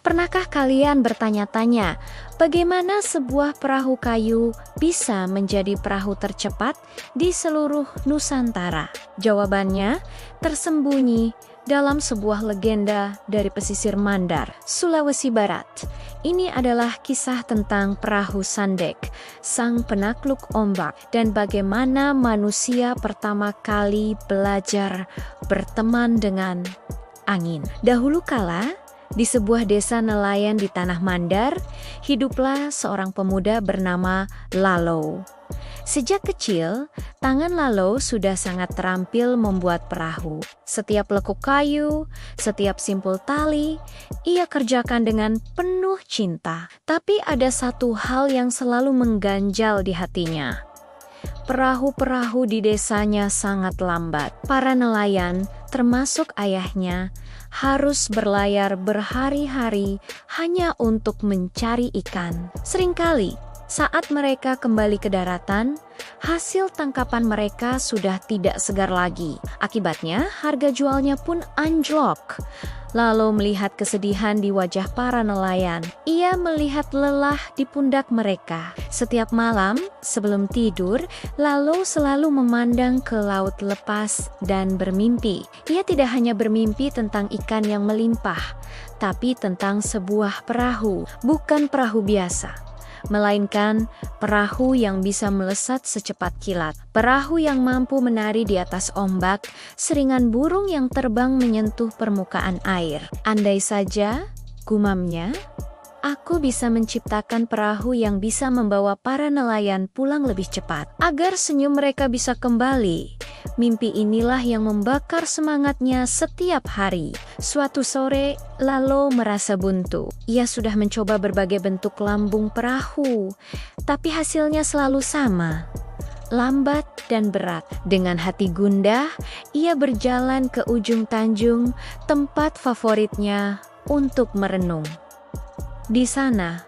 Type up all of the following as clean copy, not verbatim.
Pernahkah kalian bertanya-tanya, bagaimana sebuah perahu kayu bisa menjadi perahu tercepat di seluruh Nusantara? Jawabannya tersembunyi dalam sebuah legenda dari pesisir Mandar, Sulawesi Barat. Ini adalah kisah tentang perahu Sandek, sang penakluk ombak, dan bagaimana manusia pertama kali belajar berteman dengan angin. Dahulu kala, di sebuah desa nelayan di Tanah Mandar, hiduplah seorang pemuda bernama Lalo. Sejak kecil, tangan Lalo sudah sangat terampil membuat perahu. Setiap lekuk kayu, setiap simpul tali, ia kerjakan dengan penuh cinta. Tapi ada satu hal yang selalu mengganjal di hatinya. Perahu-perahu di desanya sangat lambat. Para nelayan, termasuk ayahnya, harus berlayar berhari-hari hanya untuk mencari ikan. Seringkali, saat mereka kembali ke daratan, hasil tangkapan mereka sudah tidak segar lagi. Akibatnya, harga jualnya pun anjlok. Lalu melihat kesedihan di wajah para nelayan, ia melihat lelah di pundak mereka. Setiap malam, sebelum tidur, Lalu selalu memandang ke laut lepas dan bermimpi. Ia tidak hanya bermimpi tentang ikan yang melimpah, tapi tentang sebuah perahu, bukan perahu biasa, melainkan perahu yang bisa melesat secepat kilat. Perahu yang mampu menari di atas ombak, seringan burung yang terbang menyentuh permukaan air. Andai saja, gumamnya, aku bisa menciptakan perahu yang bisa membawa para nelayan pulang lebih cepat, agar senyum mereka bisa kembali. Mimpi inilah yang membakar semangatnya setiap hari. Suatu sore, Lalo merasa buntu. Ia sudah mencoba berbagai bentuk lambung perahu, tapi hasilnya selalu sama, lambat dan berat. Dengan hati gundah, ia berjalan ke ujung Tanjung, tempat favoritnya untuk merenung. Di sana,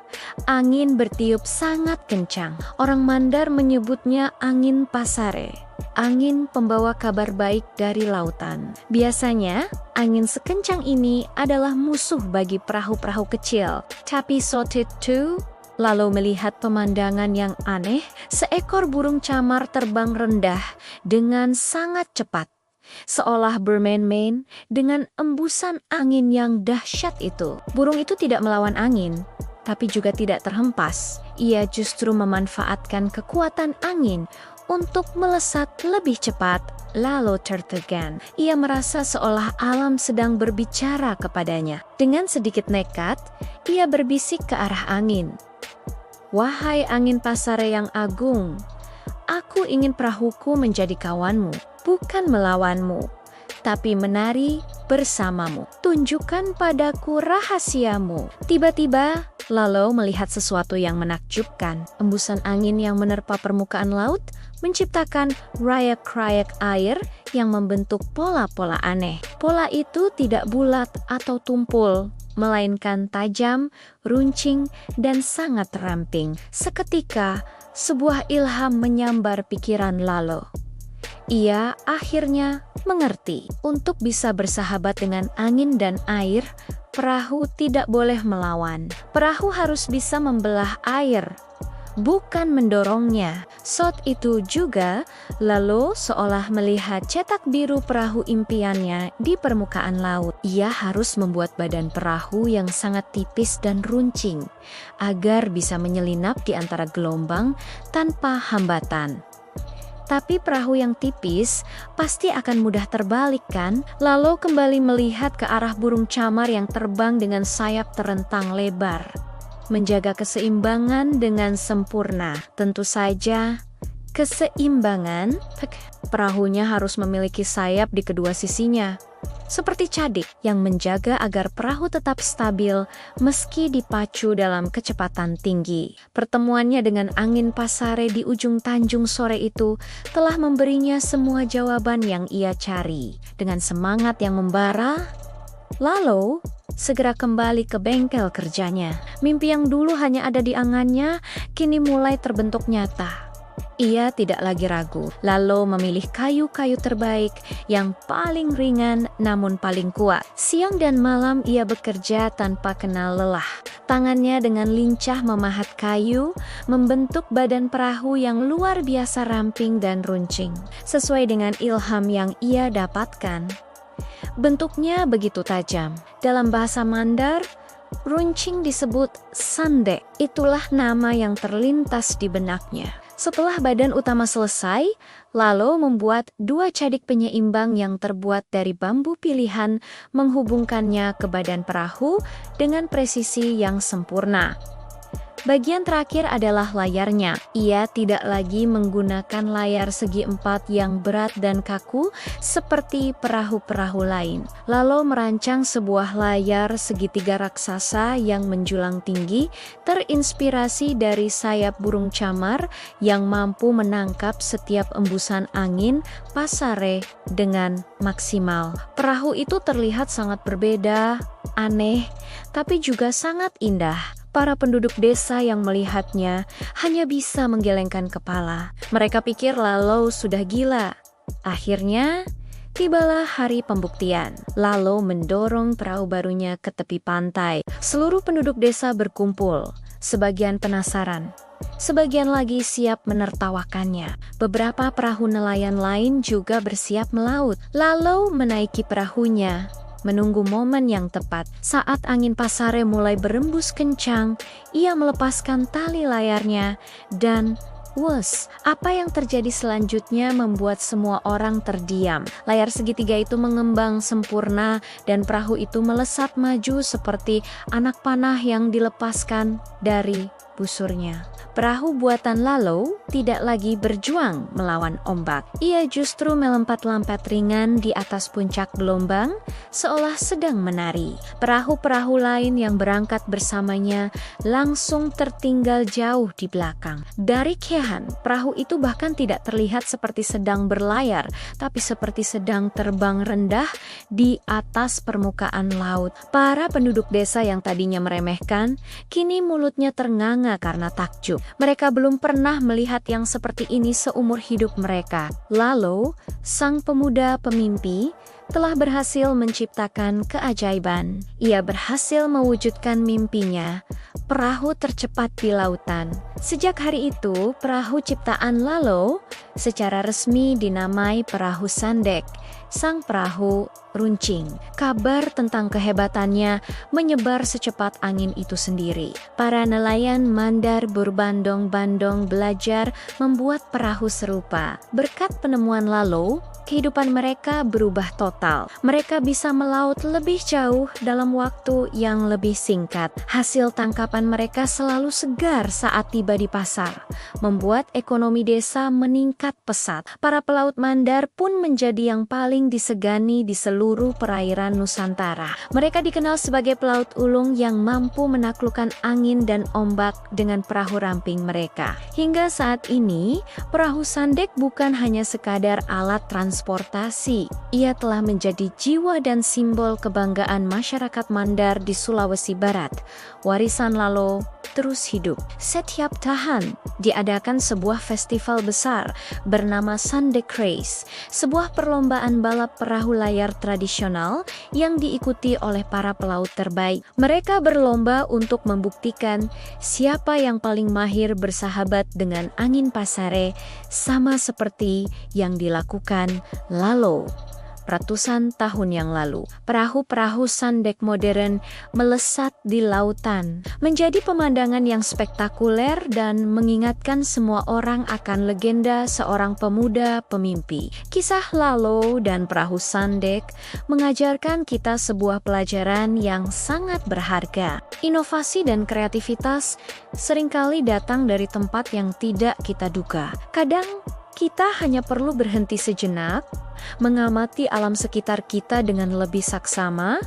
angin bertiup sangat kencang. Orang Mandar menyebutnya angin pasare, angin pembawa kabar baik dari lautan. Biasanya, angin sekencang ini adalah musuh bagi perahu-perahu kecil. Tapi saat itu, Lalu melihat pemandangan yang aneh, seekor burung camar terbang rendah dengan sangat cepat, seolah bermain-main dengan embusan angin yang dahsyat itu. Burung itu tidak melawan angin, tapi juga tidak terhempas. Ia justru memanfaatkan kekuatan angin untuk melesat lebih cepat, lalu tertegan. Ia merasa seolah alam sedang berbicara kepadanya. Dengan sedikit nekat, ia berbisik ke arah angin. "Wahai angin pasare yang agung, aku ingin perahuku menjadi kawanmu, bukan melawanmu, tapi menari bersamamu. Tunjukkan padaku rahasiamu." Tiba-tiba, Lalo melihat sesuatu yang menakjubkan. Embusan angin yang menerpa permukaan laut menciptakan rayak-rayak air yang membentuk pola-pola aneh. Pola itu tidak bulat atau tumpul, melainkan tajam, runcing, dan sangat ramping. Seketika, sebuah ilham menyambar pikiran Lalo. Ia akhirnya mengerti, untuk bisa bersahabat dengan angin dan air, perahu tidak boleh melawan. Perahu harus bisa membelah air, bukan mendorongnya. Saat itu juga, Lalo seolah melihat cetak biru perahu impiannya di permukaan laut. Ia harus membuat badan perahu yang sangat tipis dan runcing, agar bisa menyelinap di antara gelombang tanpa hambatan. Tapi perahu yang tipis pasti akan mudah terbalik, kan? Lalu kembali melihat ke arah burung camar yang terbang dengan sayap terentang lebar, menjaga keseimbangan dengan sempurna. Tentu saja, keseimbangan, perahunya harus memiliki sayap di kedua sisinya, seperti cadik yang menjaga agar perahu tetap stabil meski dipacu dalam kecepatan tinggi. Pertemuannya dengan angin pasare di ujung Tanjung sore itu telah memberinya semua jawaban yang ia cari. Dengan semangat yang membara, Lalo segera kembali ke bengkel kerjanya. Mimpi yang dulu hanya ada di angannya, kini mulai terbentuk nyata. Ia tidak lagi ragu, lalu memilih kayu-kayu terbaik yang paling ringan namun paling kuat. Siang dan malam ia bekerja tanpa kenal lelah. Tangannya dengan lincah memahat kayu, membentuk badan perahu yang luar biasa ramping dan runcing, sesuai dengan ilham yang ia dapatkan. Bentuknya begitu tajam. Dalam bahasa Mandar, runcing disebut sandek. Itulah nama yang terlintas di benaknya. Setelah badan utama selesai, Lalo membuat 2 cadik penyeimbang yang terbuat dari bambu pilihan menghubungkannya ke badan perahu dengan presisi yang sempurna. Bagian terakhir adalah layarnya. Ia tidak lagi menggunakan layar segi 4 yang berat dan kaku seperti perahu-perahu lain. Lalu merancang sebuah layar segitiga raksasa yang menjulang tinggi, terinspirasi dari sayap burung camar yang mampu menangkap setiap embusan angin pasare dengan maksimal. Perahu itu terlihat sangat berbeda, aneh, tapi juga sangat indah. Para penduduk desa yang melihatnya hanya bisa menggelengkan kepala. Mereka pikir Lalo sudah gila. Akhirnya, tibalah hari pembuktian. Lalo mendorong perahu barunya ke tepi pantai. Seluruh penduduk desa berkumpul. Sebagian penasaran, sebagian lagi siap menertawakannya. Beberapa perahu nelayan lain juga bersiap melaut. Lalo menaiki perahunya, menunggu momen yang tepat. Saat angin pasare mulai berembus kencang, ia melepaskan tali layarnya dan wes, apa yang terjadi selanjutnya membuat semua orang terdiam. Layar segitiga itu mengembang sempurna dan perahu itu melesat maju seperti anak panah yang dilepaskan dari busurnya. Perahu buatan Lalo tidak lagi berjuang melawan ombak. Ia justru melompat-lompat ringan di atas puncak gelombang, seolah sedang menari. Perahu-perahu lain yang berangkat bersamanya langsung tertinggal jauh di belakang. Dari kejauhan, perahu itu bahkan tidak terlihat seperti sedang berlayar, tapi seperti sedang terbang rendah di atas permukaan laut. Para penduduk desa yang tadinya meremehkan, kini mulutnya ternganga karena takjub. Mereka belum pernah melihat yang seperti ini seumur hidup mereka. Lalu, sang pemuda pemimpi telah berhasil menciptakan keajaiban. Ia berhasil mewujudkan mimpinya, perahu tercepat di lautan. Sejak hari itu, perahu ciptaan Lalo secara resmi dinamai perahu Sandek, sang perahu runcing. Kabar tentang kehebatannya menyebar secepat angin itu sendiri. Para nelayan Mandar berbandong-bandong belajar membuat perahu serupa. Berkat penemuan Lalo, kehidupan mereka berubah total. Mereka bisa melaut lebih jauh dalam waktu yang lebih singkat. Hasil tangkapan mereka selalu segar saat tiba di pasar, membuat ekonomi desa meningkat pesat. Para pelaut Mandar pun menjadi yang paling disegani di seluruh perairan Nusantara. Mereka dikenal sebagai pelaut ulung yang mampu menaklukkan angin dan ombak dengan perahu ramping mereka. Hingga saat ini, perahu Sandek bukan hanya sekadar alat transportasi. Ia telah menjadi jiwa dan simbol kebanggaan masyarakat Mandar di Sulawesi Barat. Warisan Lalo terus hidup. Setiap tahun diadakan sebuah festival besar bernama Sandek Race, sebuah perlombaan balap perahu layar tradisional yang diikuti oleh para pelaut terbaik. Mereka berlomba untuk membuktikan siapa yang paling mahir bersahabat dengan angin pasare, sama seperti yang dilakukan Lalo ratusan tahun yang lalu. Perahu-perahu Sandek modern melesat di lautan, menjadi pemandangan yang spektakuler dan mengingatkan semua orang akan legenda seorang pemuda pemimpi. Kisah Lalo dan perahu Sandek mengajarkan kita sebuah pelajaran yang sangat berharga. Inovasi dan kreativitas seringkali datang dari tempat yang tidak kita duga. Kadang kita hanya perlu berhenti sejenak, mengamati alam sekitar kita dengan lebih saksama,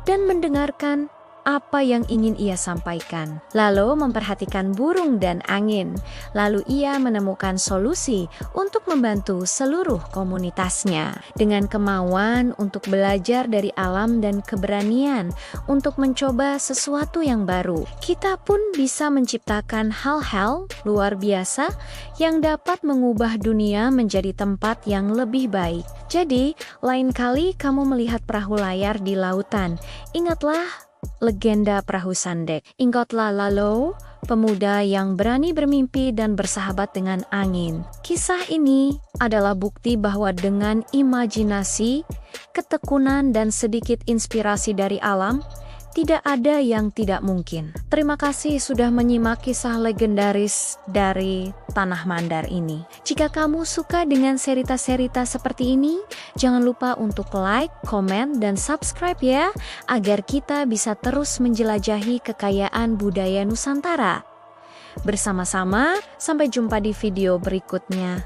dan mendengarkan apa yang ingin ia sampaikan. Lalu memperhatikan burung dan angin. Lalu ia menemukan solusi untuk membantu seluruh komunitasnya. Dengan kemauan untuk belajar dari alam dan keberanian untuk mencoba sesuatu yang baru, kita pun bisa menciptakan hal-hal luar biasa yang dapat mengubah dunia menjadi tempat yang lebih baik. Jadi, lain kali kamu melihat perahu layar di lautan, ingatlah legenda perahu Sandek. Ingatlah Lalo, pemuda yang berani bermimpi dan bersahabat dengan angin. Kisah ini adalah bukti bahwa dengan imajinasi, ketekunan, dan sedikit inspirasi dari alam, tidak ada yang tidak mungkin. Terima kasih sudah menyimak kisah legendaris dari Tanah Mandar ini. Jika kamu suka dengan cerita-cerita seperti ini, jangan lupa untuk like, komen, dan subscribe ya, agar kita bisa terus menjelajahi kekayaan budaya Nusantara. Bersama-sama, sampai jumpa di video berikutnya.